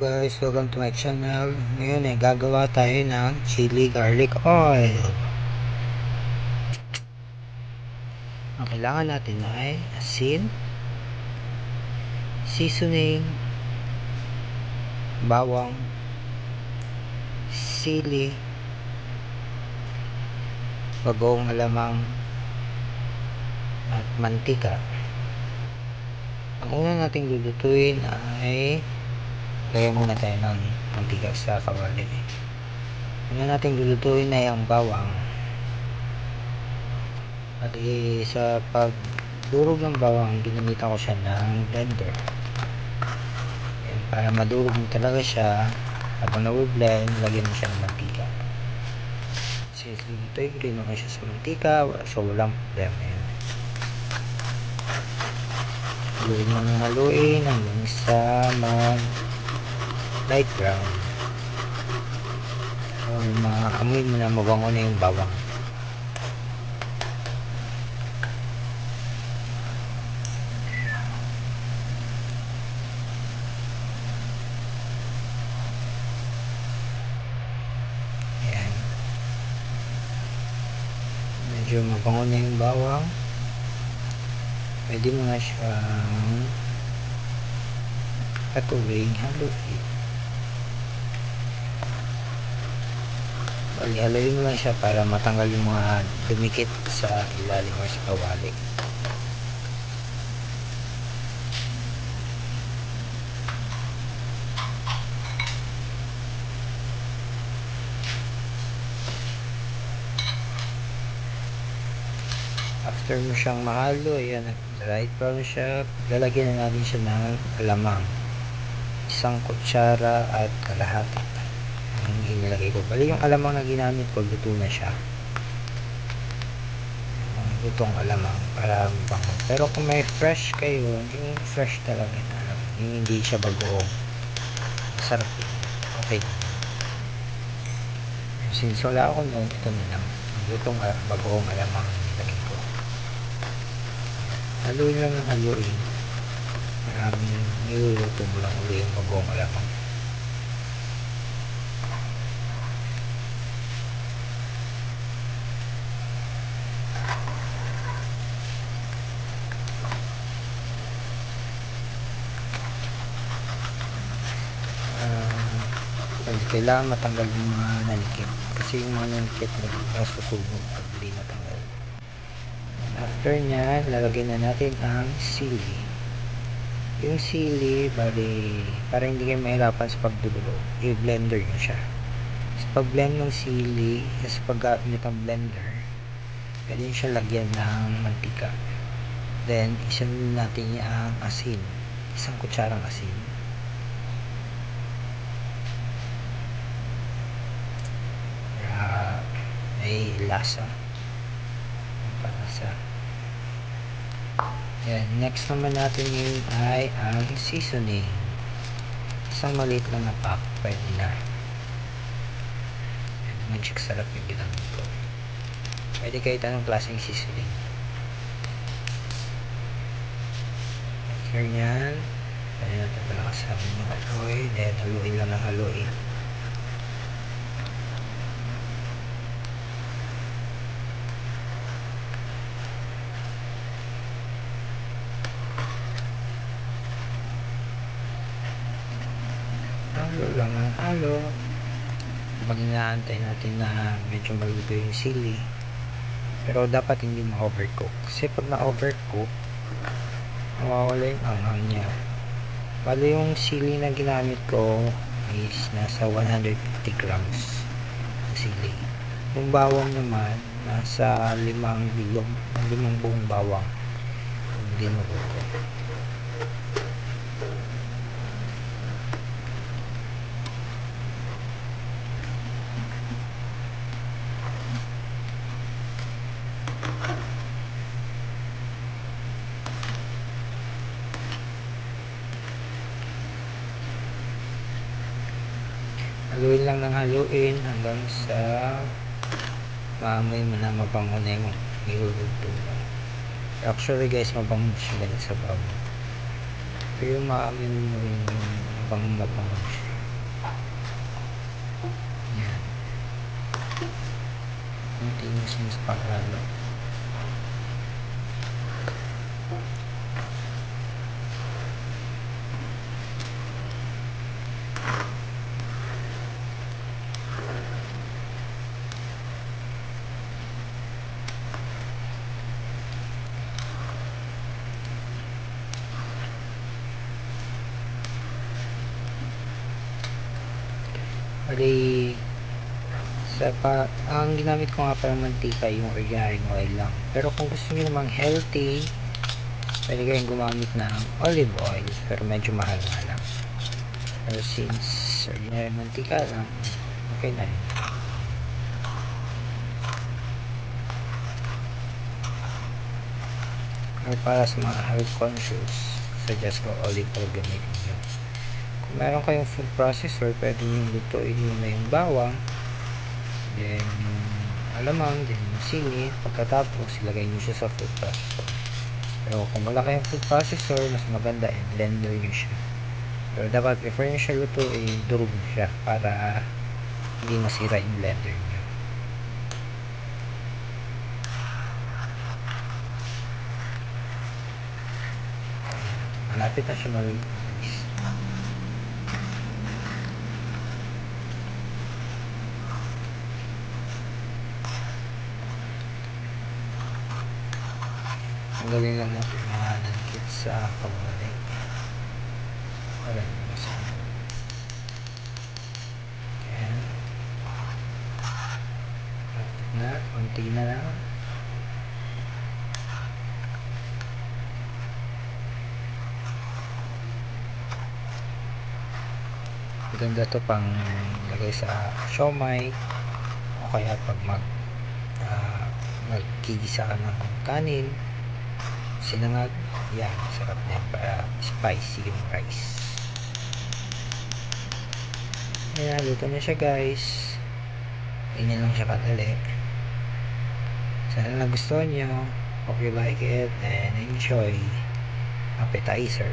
guys, welcome to my channel. Ngayon ay gagawa tayo ng chili garlic oil. Ang kailangan natin ay asin, seasoning, bawang, sili, bagong alamang, at mantika. Ang una nating lulutuin ay lagyan muna tayo ng mantika sa kawali. Una nating lulutuin ay ang bawang. At sa pagdurog ng bawang, ginamitan ko siya ng blender. Ayan, para madurog mo talaga siya. Habang na-blend, lagyan mo siya ng mantika. Since lulutuin, rin naman siya sa mantika, so walang problema yun. Haluin mo ng haluin hanggang sa light brown, or maamoy mo na mabango na yung bawang. Ayan, medyo mabango na yung bawang. Pwede mo na siyang patuloy haluin. Haluin mo lang siya para matanggal yung mga dumikit sa ilalim o sa kawali. After mo siyang mahalo, ayan, right brown siya, lalagyan na natin siya ng alamang. 1 kutsara at kalahati ang inilagay ko. Bali yung alamang na ginamit ko, luto na siya. Lutong alamang para mabango. Pero kung may fresh kayo, yung fresh talaga na alamang, yung hindi siya bagoong, masarap yun. Okay. Since wala ako noon, ito na lang. Lutong bagoong alamang nilagay ko. Haluin lang ng haluin. Maraming niluluto mo lang uli yung bagoong alamang. Kailangan matanggal yung mga nanikip, kasi yung mga nanikip nasusunog pag hindi matanggal. After nya, lalagyan na natin ang sili. Yung sili, bali para hindi kayo mahirapan sa pagdulo, i-blender nyo siya. Sa pag-blend ng sili, sa pag-gamit ng blender, pwede nyo siya lagyan ng mantika. Then isunod natin yung asin, 1 kutsarang asin. May lasa, panlasa. Yan, next naman natin yun ay ang seasoning. 1 maliit lang na pack, pwede na. Magic sarap yung ginamit ko. Pwede kahit anong klaseng seasoning. After nyan, pwede natin palakasan yung apoy, then haluin lang ng haluin. Halo lang ng halo. Pag inaantay natin na medyo maluto yung sili, pero dapat hindi ma-overcook, kasi pag na-overcook, mawawala yung anghang niya. Bali yung sili na ginamit ko is nasa 150 grams ng sili. Yung bawang naman nasa 5 buong bawang yung dinugo ko. Haluin lang ng haluin hanggang sa maamoy mo na mabango na yung niluluto mo. Actually guys, mabango siya ganyan sa bawang. Pero maamoy mo rin yung mabango siya. continuous yung paghalo. Bali, ang ginamit ko nga parang mantika yung ordinaryong oil lang. Pero kung gusto nyo namang healthy, pwede kayong gumamit ng olive oil, pero medyo mahal nga lang. Pero since ordinaryong mantika lang, okay na yun. Or para sa mga health conscious, suggest ko olive oil gamitin nyo. Kung meron kayong food processor, pwede nyo lutuin muna yung bawang, then yung alamang, then yung sili. Pagkatapos ilagay nyo siya sa food processor. Pero kung wala kayong food processor, mas maganda blender nyo siya. Pero dapat before nyo siya lutuin, durog nyo siya para hindi masira yung blender nyo. Malapit na siya mag-release. Tanggalin lang natin yung mga nanikit sa pabalik para nasa ayan, lapit na, konti na lang. Maganda to pang lagay sa siomai o kaya pag maggigisa ka ng kanin, sinangag, yan, sarap din para spicy yung rice. Ayan, luto na siya guys. Ganyan lang siya kadali. Sana nagustuhan nyo. Hope you like it and enjoy appetizer.